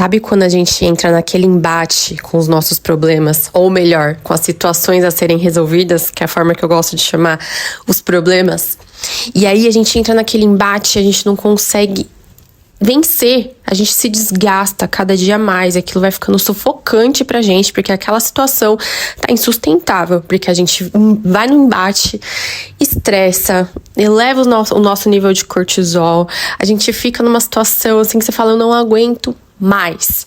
Sabe quando a gente entra naquele embate com os nossos problemas, ou melhor, com as situações a serem resolvidas, que é a forma que eu gosto de chamar os problemas, e aí a gente entra naquele embate, a gente não consegue vencer, a gente se desgasta cada dia mais, aquilo vai ficando sufocante pra gente, porque aquela situação tá insustentável, porque a gente vai no embate, estressa, eleva o nosso nível de cortisol, a gente fica numa situação assim que você fala, eu não aguento mais.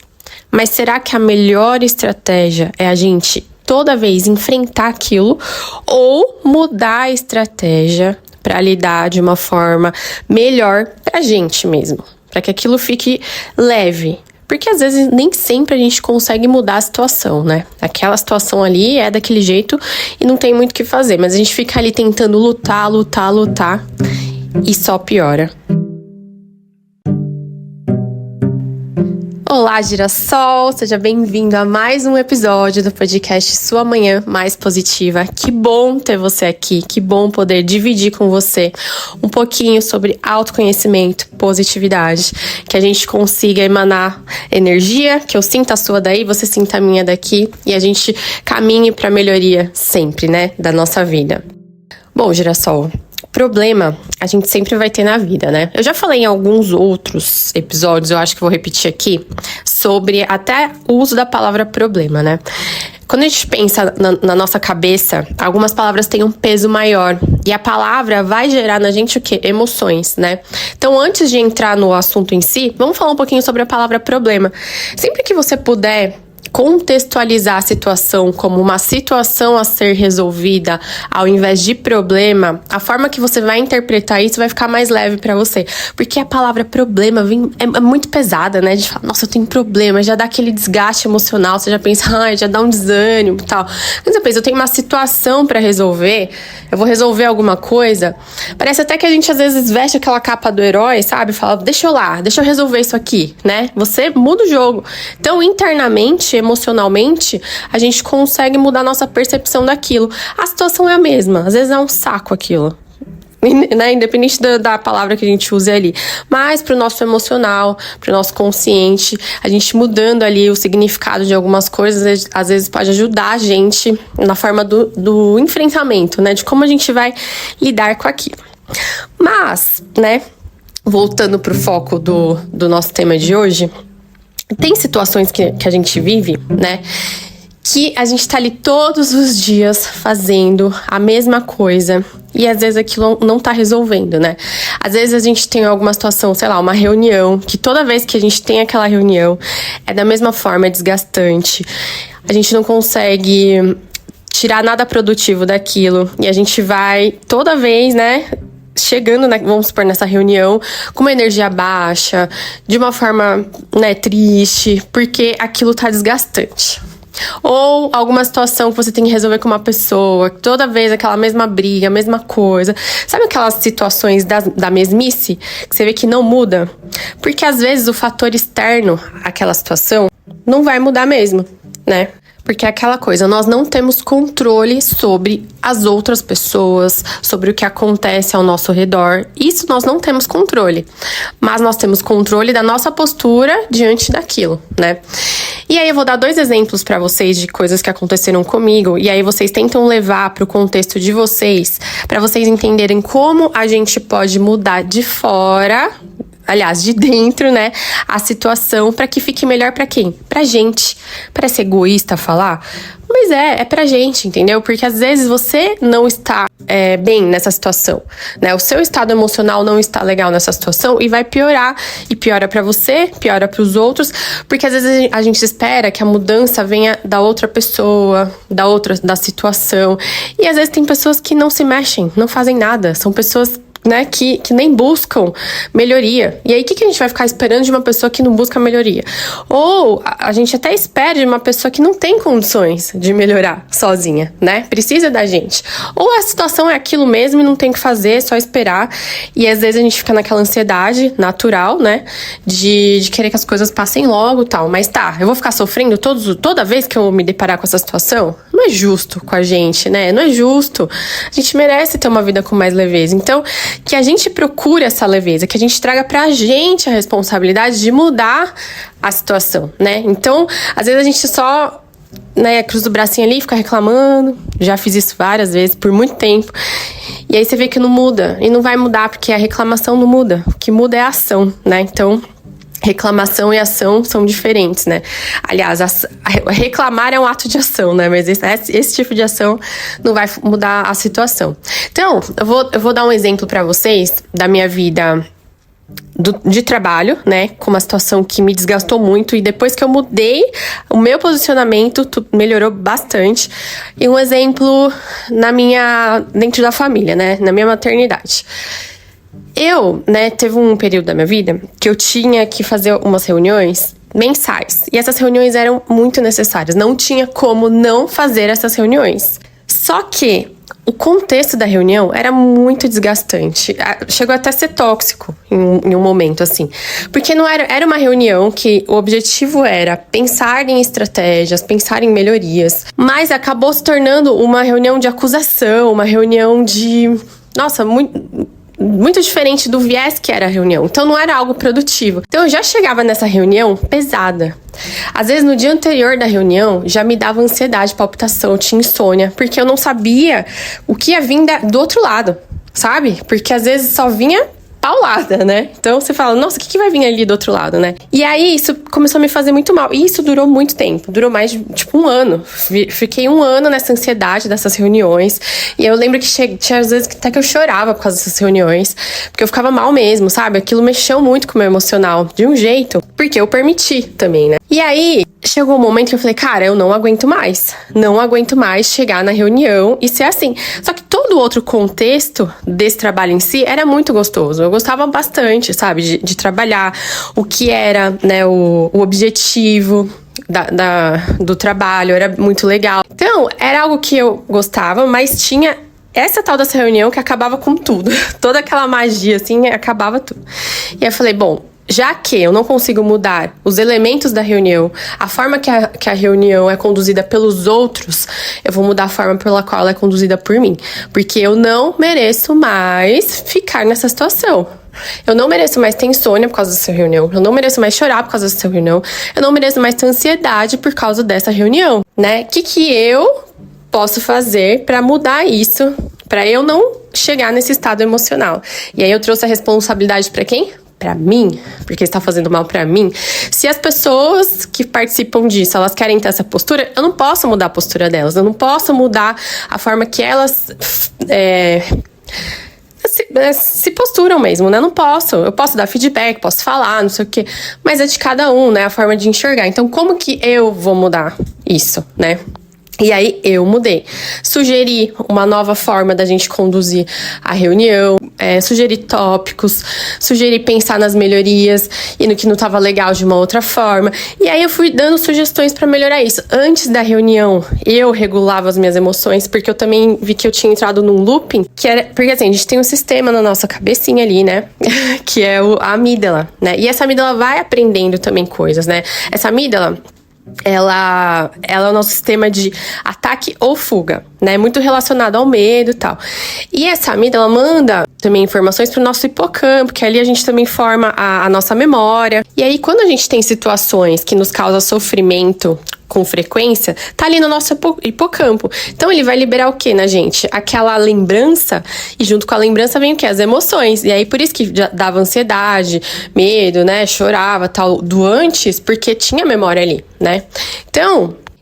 Mas será que a melhor estratégia é a gente toda vez enfrentar aquilo ou mudar a estratégia para lidar de uma forma melhor pra gente mesmo? Para que aquilo fique leve. Porque às vezes nem sempre a gente consegue mudar a situação, né? Aquela situação ali é daquele jeito e não tem muito o que fazer. Mas a gente fica ali tentando lutar e só piora. Olá, girassol! Seja bem-vindo a mais um episódio do podcast Sua Manhã Mais Positiva. Que bom ter você aqui, que bom poder dividir com você um pouquinho sobre autoconhecimento, positividade, que a gente consiga emanar energia, que eu sinta a sua daí, você sinta a minha daqui e a gente caminhe para a melhoria sempre, né, da nossa vida. Bom, girassol, problema a gente sempre vai ter na vida, né? Eu já falei em alguns outros episódios, eu acho que vou repetir aqui, sobre até o uso da palavra problema, né? Quando a gente pensa na nossa cabeça, algumas palavras têm um peso maior. E a palavra vai gerar na gente o quê? Emoções, né? Então, antes de entrar no assunto em si, vamos falar um pouquinho sobre a palavra problema. Sempre que você puder contextualizar a situação como uma situação a ser resolvida ao invés de problema, a forma que você vai interpretar isso vai ficar mais leve pra você. Porque a palavra problema é muito pesada, né? A gente fala, nossa, eu tenho problema, já dá aquele desgaste emocional, você já pensa, já dá um desânimo e tal. Quando você pensa, eu tenho uma situação pra resolver, eu vou resolver alguma coisa, parece até que a gente às vezes veste aquela capa do herói, sabe? Fala, deixa eu resolver isso aqui, né? Você muda o jogo. Então, internamente, emocionalmente, a gente consegue mudar a nossa percepção daquilo. A situação é a mesma, às vezes é um saco aquilo, né? Independente da palavra que a gente use ali. Mas pro nosso emocional, pro nosso consciente, a gente mudando ali o significado de algumas coisas, às vezes pode ajudar a gente na forma do enfrentamento, né? De como a gente vai lidar com aquilo. Mas, né? Voltando pro foco do nosso tema de hoje, tem situações que a gente vive, né, que a gente tá ali todos os dias fazendo a mesma coisa e às vezes aquilo não tá resolvendo, né? Às vezes a gente tem alguma situação, sei lá, uma reunião, que toda vez que a gente tem aquela reunião é da mesma forma, é desgastante. A gente não consegue tirar nada produtivo daquilo e a gente vai toda vez, né, chegando, vamos supor, nessa reunião com uma energia baixa, de uma forma, né, triste, porque aquilo tá desgastante. Ou alguma situação que você tem que resolver com uma pessoa, toda vez aquela mesma briga, a mesma coisa. Sabe aquelas situações da mesmice, que você vê que não muda? Porque às vezes o fator externo àquela situação não vai mudar mesmo, né? Porque é aquela coisa, nós não temos controle sobre as outras pessoas, sobre o que acontece ao nosso redor. Isso nós não temos controle. Mas nós temos controle da nossa postura diante daquilo, né? E aí eu vou dar 2 exemplos pra vocês de coisas que aconteceram comigo. E aí vocês tentam levar pro contexto de vocês, pra vocês entenderem como a gente pode mudar de fora, aliás, de dentro, né, a situação para que fique melhor para quem? Pra gente. Parece egoísta falar, mas é pra gente, entendeu? Porque às vezes você não está bem nessa situação, né? O seu estado emocional não está legal nessa situação e vai piorar. E piora pra você, piora pros outros, porque às vezes a gente espera que a mudança venha da outra pessoa, da situação. E às vezes tem pessoas que não se mexem, não fazem nada. São pessoas, né, que nem buscam melhoria. E aí, o que a gente vai ficar esperando de uma pessoa que não busca melhoria? Ou a gente até espera de uma pessoa que não tem condições de melhorar sozinha, né? Precisa da gente. Ou a situação é aquilo mesmo e não tem o que fazer, é só esperar. E às vezes a gente fica naquela ansiedade natural, né, de querer que as coisas passem logo e tal. Mas tá, eu vou ficar sofrendo toda vez que eu me deparar com essa situação? Não é justo com a gente, né? Não é justo. A gente merece ter uma vida com mais leveza. Então, que a gente procure essa leveza, que a gente traga pra gente a responsabilidade de mudar a situação, né? Então, às vezes a gente só, né, cruza o bracinho ali, fica reclamando. Já fiz isso várias vezes, por muito tempo. E aí você vê que não muda. E não vai mudar, porque a reclamação não muda. O que muda é a ação, né? Então, reclamação e ação são diferentes, né? Aliás, reclamar é um ato de ação, né? Mas esse tipo de ação não vai mudar a situação. Então, eu vou dar um exemplo pra vocês da minha vida de trabalho, né, com uma situação que me desgastou muito, e depois que eu mudei o meu posicionamento, melhorou bastante. E um exemplo dentro da família, né, na minha maternidade. Eu, né, teve um período da minha vida que eu tinha que fazer umas reuniões mensais, e essas reuniões eram muito necessárias, não tinha como não fazer essas reuniões. Só que o contexto da reunião era muito desgastante. Chegou até a ser tóxico em um momento, assim. Porque não era uma reunião que o objetivo era pensar em estratégias, pensar em melhorias. Mas acabou se tornando uma reunião de acusação, uma reunião de... Nossa, muito diferente do viés que era a reunião. Então, não era algo produtivo. Então, eu já chegava nessa reunião pesada. Às vezes, no dia anterior da reunião, já me dava ansiedade, palpitação, eu tinha insônia. Porque eu não sabia o que ia vir do outro lado, sabe? Porque, às vezes, só vinha paulada, né? Então, você fala, nossa, o que vai vir ali do outro lado, né? E aí, isso começou a me fazer muito mal. E isso durou muito tempo. Durou mais de, um ano. Fiquei um ano nessa ansiedade dessas reuniões. E eu lembro que tinha às vezes até que eu chorava por causa dessas reuniões. Porque eu ficava mal mesmo, sabe? Aquilo mexeu muito com o meu emocional. De um jeito. Porque eu permiti também, né? E aí, chegou um momento que eu falei, cara, eu não aguento mais. Não aguento mais chegar na reunião e ser assim. Só que todo o outro contexto desse trabalho em si era muito gostoso. Eu gostava bastante, sabe? De trabalhar o que era, né, o objetivo do trabalho. Era muito legal. Então, era algo que eu gostava, mas tinha essa tal dessa reunião que acabava com tudo. Toda aquela magia, assim, acabava tudo. E aí eu falei, bom, já que eu não consigo mudar os elementos da reunião, a forma que a reunião é conduzida pelos outros, eu vou mudar a forma pela qual ela é conduzida por mim. Porque eu não mereço mais ficar nessa situação. Eu não mereço mais ter insônia por causa dessa reunião. Eu não mereço mais chorar por causa dessa reunião. Eu não mereço mais ter ansiedade por causa dessa reunião, né? O que eu posso fazer pra mudar isso, pra eu não chegar nesse estado emocional? E aí eu trouxe a responsabilidade pra quem? Pra mim, porque está fazendo mal pra mim. Se as pessoas que participam disso, elas querem ter essa postura, eu não posso mudar a postura delas. Eu não posso mudar a forma que elas se posturam mesmo, né? Eu não posso. Eu posso dar feedback, posso falar, não sei o quê. Mas é de cada um, né? A forma de enxergar. Então, como que eu vou mudar isso, né? E aí, eu mudei. Sugeri uma nova forma da gente conduzir a reunião, sugeri tópicos, sugeri pensar nas melhorias e no que não estava legal de uma outra forma. E aí, eu fui dando sugestões para melhorar isso. Antes da reunião, eu regulava as minhas emoções, porque eu também vi que eu tinha entrado num looping, que era... Porque, assim, a gente tem um sistema na nossa cabecinha ali, né? Que é a amígdala, né? E essa amígdala vai aprendendo também coisas, né? Essa amígdala... Ela é o nosso sistema de ataque ou fuga, né? Muito relacionado ao medo e tal. E essa amígdala manda também informações pro nosso hipocampo, que ali a gente também forma a nossa memória. E aí, quando a gente tem situações que nos causam sofrimento com frequência, tá ali no nosso hipocampo. Então, ele vai liberar o que na gente? Aquela lembrança, e junto com a lembrança vem o quê? As emoções. E aí, por isso que dava ansiedade, medo, né? Chorava, tal, do antes, porque tinha memória ali, né?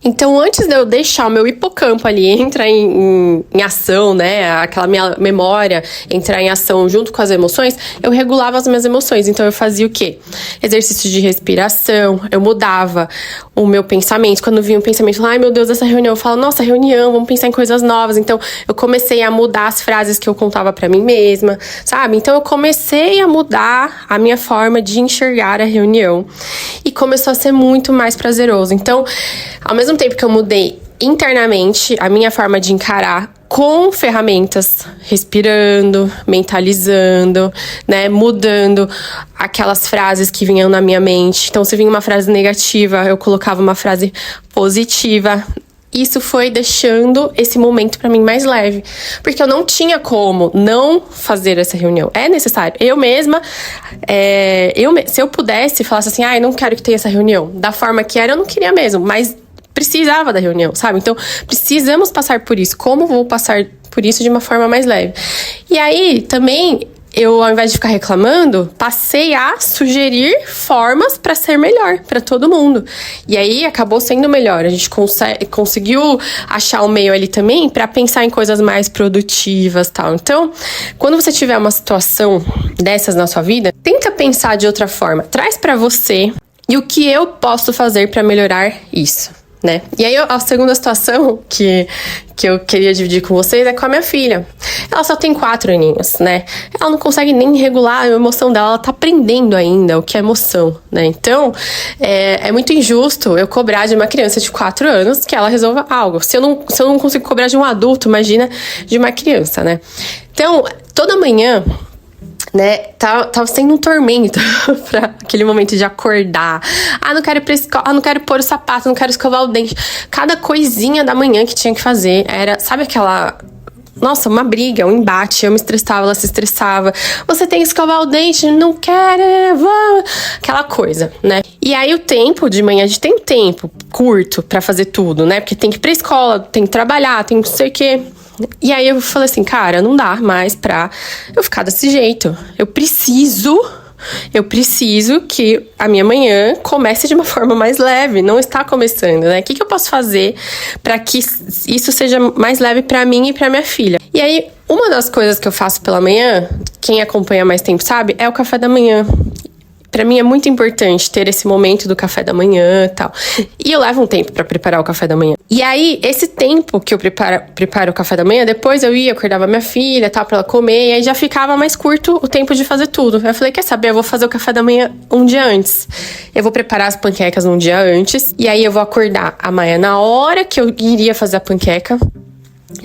Então, antes de eu deixar o meu hipocampo ali entrar em ação, né? Aquela minha memória entrar em ação junto com as emoções, eu regulava as minhas emoções. Então, eu fazia o quê? Exercícios de respiração, eu mudava o meu pensamento. Quando vinha um pensamento, ai meu Deus, essa reunião, eu falo, nossa, reunião, vamos pensar em coisas novas. Então, eu comecei a mudar as frases que eu contava pra mim mesma, sabe? Então, eu comecei a mudar a minha forma de enxergar a reunião. E começou a ser muito mais prazeroso. Então, ao mesmo tempo que eu mudei internamente a minha forma de encarar com ferramentas, respirando, mentalizando, né, mudando aquelas frases que vinham na minha mente. Então, se vinha uma frase negativa, eu colocava uma frase positiva isso foi deixando esse momento pra mim mais leve. Porque eu não tinha como não fazer essa reunião. É necessário. Eu mesma, se eu pudesse, falasse assim, eu não quero que tenha essa reunião. Da forma que era, eu não queria mesmo. Mas precisava da reunião, sabe? Então, precisamos passar por isso. Como vou passar por isso de uma forma mais leve? E aí, também, eu, ao invés de ficar reclamando, passei a sugerir formas para ser melhor para todo mundo. E aí acabou sendo melhor. A gente conseguiu achar um meio ali também para pensar em coisas mais produtivas, tal. Então, quando você tiver uma situação dessas na sua vida, tenta pensar de outra forma. Traz para você e o que eu posso fazer para melhorar isso, né? E aí, a segunda situação que eu queria dividir com vocês é com a minha filha. Ela só tem 4 aninhos, né? Ela não consegue nem regular a emoção dela, ela tá aprendendo ainda o que é emoção, né? Então, é muito injusto eu cobrar de uma criança de 4 anos que ela resolva algo. Se eu não consigo cobrar de um adulto, imagina de uma criança, né? Então, toda manhã, né, tava sendo um tormento pra aquele momento de acordar. Não quero ir pra escola, não quero pôr o sapato, não quero escovar o dente. Cada coisinha da manhã que tinha que fazer era, sabe aquela... Nossa, uma briga, um embate. Eu me estressava, ela se estressava. Você tem que escovar o dente, não quero, vamos. Aquela coisa, né? E aí o tempo de manhã, a gente tem tempo curto pra fazer tudo, né? Porque tem que ir pra escola, tem que trabalhar, tem que não sei o quê. E aí eu falei assim, cara, não dá mais pra eu ficar desse jeito. Eu preciso que a minha manhã comece de uma forma mais leve. Não está começando, né? O que eu posso fazer pra que isso seja mais leve pra mim e pra minha filha? E aí, uma das coisas que eu faço pela manhã, quem acompanha mais tempo sabe, é o café da manhã. Pra mim é muito importante ter esse momento do café da manhã e tal. E eu levo um tempo pra preparar o café da manhã. E aí, esse tempo que eu preparo o café da manhã, depois eu ia, acordava minha filha, tal, pra ela comer, e aí já ficava mais curto o tempo de fazer tudo. Eu falei, quer saber, eu vou fazer o café da manhã um dia antes. Eu vou preparar as panquecas um dia antes, e aí eu vou acordar a Maia na hora que eu iria fazer a panqueca.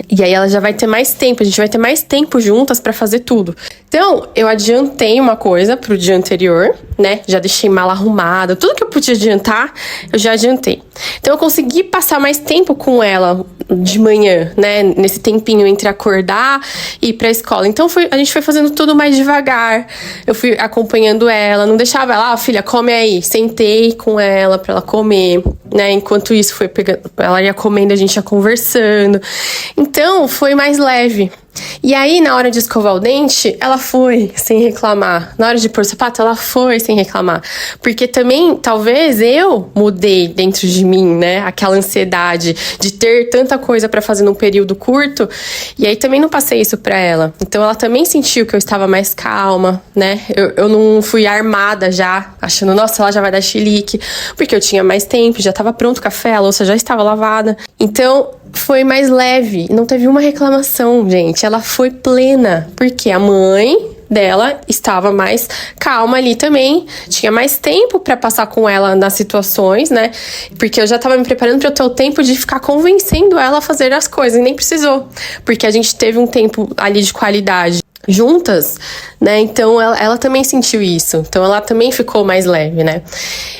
E aí ela já vai ter mais tempo, a gente vai ter mais tempo juntas pra fazer tudo. Então, eu adiantei uma coisa pro dia anterior, né? Já deixei mala arrumada, tudo que eu podia adiantar, eu já adiantei. Então, eu consegui passar mais tempo com ela de manhã, né? Nesse tempinho entre acordar e ir pra escola. Então, a gente foi fazendo tudo mais devagar. Eu fui acompanhando ela, não deixava ela, filha, come aí. Sentei com ela pra ela comer, né? Enquanto isso, foi pegando, ela ia comendo, a gente ia conversando. Então, foi mais leve. E aí, na hora de escovar o dente, ela foi sem reclamar. Na hora de pôr o sapato, ela foi sem reclamar. Porque também, talvez, eu mudei dentro de mim, né? Aquela ansiedade de ter tanta coisa pra fazer num período curto. E aí, também não passei isso pra ela. Então, ela também sentiu que eu estava mais calma, né? Eu não fui armada já, achando, nossa, ela já vai dar chilique. Porque eu tinha mais tempo, já estava pronto o café, a louça já estava lavada. Então, foi mais leve. Não teve uma reclamação, gente. Ela foi plena, porque a mãe dela estava mais calma ali também, tinha mais tempo para passar com ela nas situações, né? Porque eu já tava me preparando para eu ter o tempo de ficar convencendo ela a fazer as coisas, e nem precisou, porque a gente teve um tempo ali de qualidade juntas, né? Então ela também sentiu isso, então ela também ficou mais leve, né?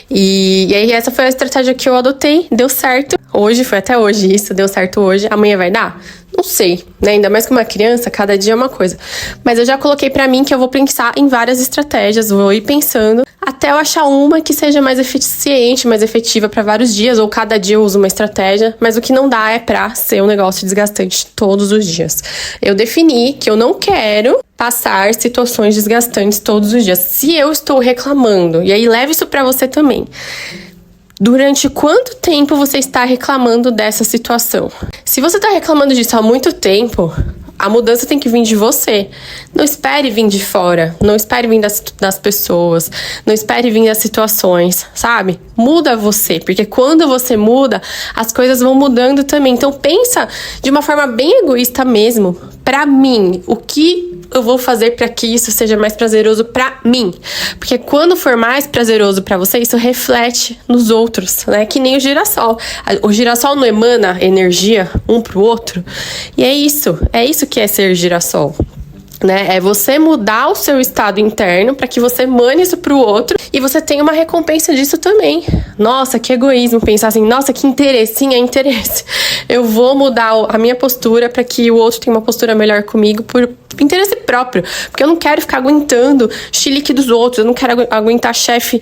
E aí essa foi a estratégia que eu adotei, deu certo. Hoje, foi até hoje isso, deu certo hoje. Amanhã vai dar? Não sei, né? Ainda mais que uma criança, cada dia é uma coisa. Mas eu já coloquei pra mim que eu vou pensar em várias estratégias, vou ir pensando até eu achar uma que seja mais eficiente, mais efetiva pra vários dias, ou cada dia eu uso uma estratégia, mas o que não dá é pra ser um negócio desgastante todos os dias. Eu defini que eu não quero passar situações desgastantes todos os dias. Se eu estou reclamando, e aí leve isso pra você também. Durante quanto tempo você está reclamando dessa situação? Se você está reclamando disso há muito tempo, a mudança tem que vir de você. Não espere vir de fora. Não espere vir das pessoas. Não espere vir das situações, sabe? Muda você, porque quando você muda, as coisas vão mudando também. Então pensa de uma forma bem egoísta mesmo. Pra mim, o que eu vou fazer para que isso seja mais prazeroso pra mim? Porque quando for mais prazeroso pra você, isso reflete nos outros, né? Que nem o girassol. O girassol não emana energia um pro outro. E é isso que é ser girassol. né? É você mudar o seu estado interno para que você mande isso pro outro e você tenha uma recompensa disso também. Nossa, que egoísmo pensar assim, nossa, que interesse. Sim, é interesse. Eu vou mudar a minha postura para que o outro tenha uma postura melhor comigo por interesse próprio. Porque eu não quero ficar aguentando chilique dos outros, eu não quero aguentar chefe,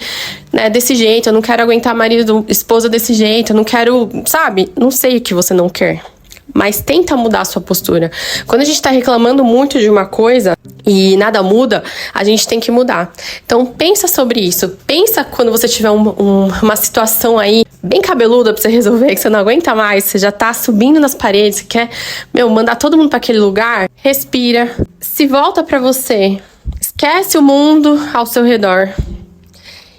né, desse jeito, eu não quero aguentar marido, esposa desse jeito, eu não quero, sabe? Não sei o que você não quer. Mas tenta mudar a sua postura. Quando a gente tá reclamando muito de uma coisa e nada muda, a gente tem que mudar. Então pensa sobre isso. Pensa quando você tiver uma situação aí bem cabeluda pra você resolver, que você não aguenta mais, você já tá subindo nas paredes, você quer, mandar todo mundo pra aquele lugar. Respira. Se volta pra você. Esquece o mundo ao seu redor.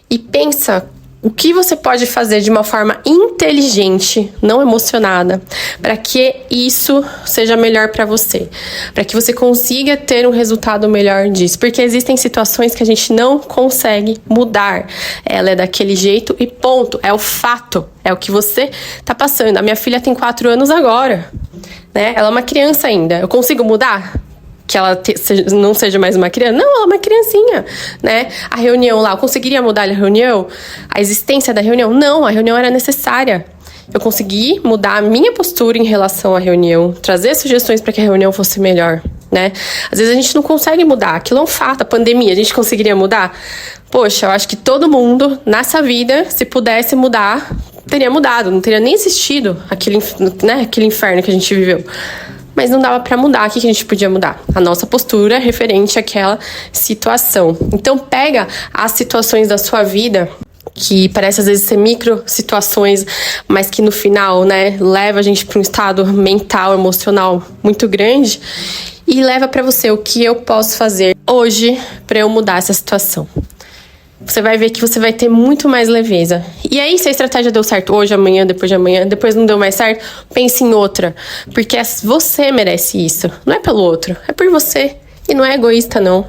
E pensa o que você pode fazer de uma forma inteligente, não emocionada, para que isso seja melhor para você, para que você consiga ter um resultado melhor disso, porque existem situações que a gente não consegue mudar. Ela é daquele jeito e ponto, é o fato, é o que você tá passando. A minha filha tem 4 anos agora, né? Ela é uma criança ainda. Eu consigo mudar? Que ela não seja mais uma criança. Não, ela é uma criancinha, né? A reunião lá, eu conseguiria mudar a reunião? A existência da reunião? Não, a reunião era necessária. Eu consegui mudar a minha postura em relação à reunião, trazer sugestões para que a reunião fosse melhor, né? Às vezes a gente não consegue mudar, aquilo é um fato, a pandemia, a gente conseguiria mudar? Poxa, eu acho que todo mundo, nessa vida, se pudesse mudar, teria mudado, não teria nem existido aquele inferno que a gente viveu. Mas não dava pra mudar. O que a gente podia mudar? A nossa postura referente àquela situação. Então pega as situações da sua vida, que parece às vezes ser micro situações, mas que no final, né, leva a gente para um estado mental, emocional muito grande, e leva pra você o que eu posso fazer hoje pra eu mudar essa situação. Você vai ver que você vai ter muito mais leveza. E aí, se a estratégia deu certo hoje, amanhã, depois não deu mais certo, pense em outra. Porque você merece isso. Não é pelo outro, é por você. E não é egoísta, não.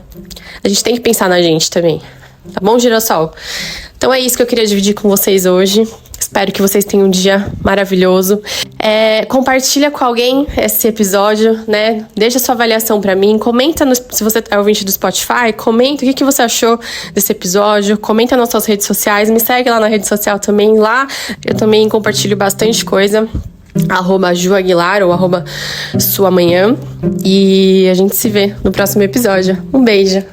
A gente tem que pensar na gente também. Tá bom, girassol? Então é isso que eu queria dividir com vocês hoje. Espero que vocês tenham um dia maravilhoso. Compartilha com alguém esse episódio, né? Deixa sua avaliação pra mim. Comenta, se você é ouvinte do Spotify, comenta o que você achou desse episódio. Comenta nas suas redes sociais. Me segue lá na rede social também. Lá eu também compartilho bastante coisa. @JuAguilar ou @suamanhã. E a gente se vê no próximo episódio. Um beijo!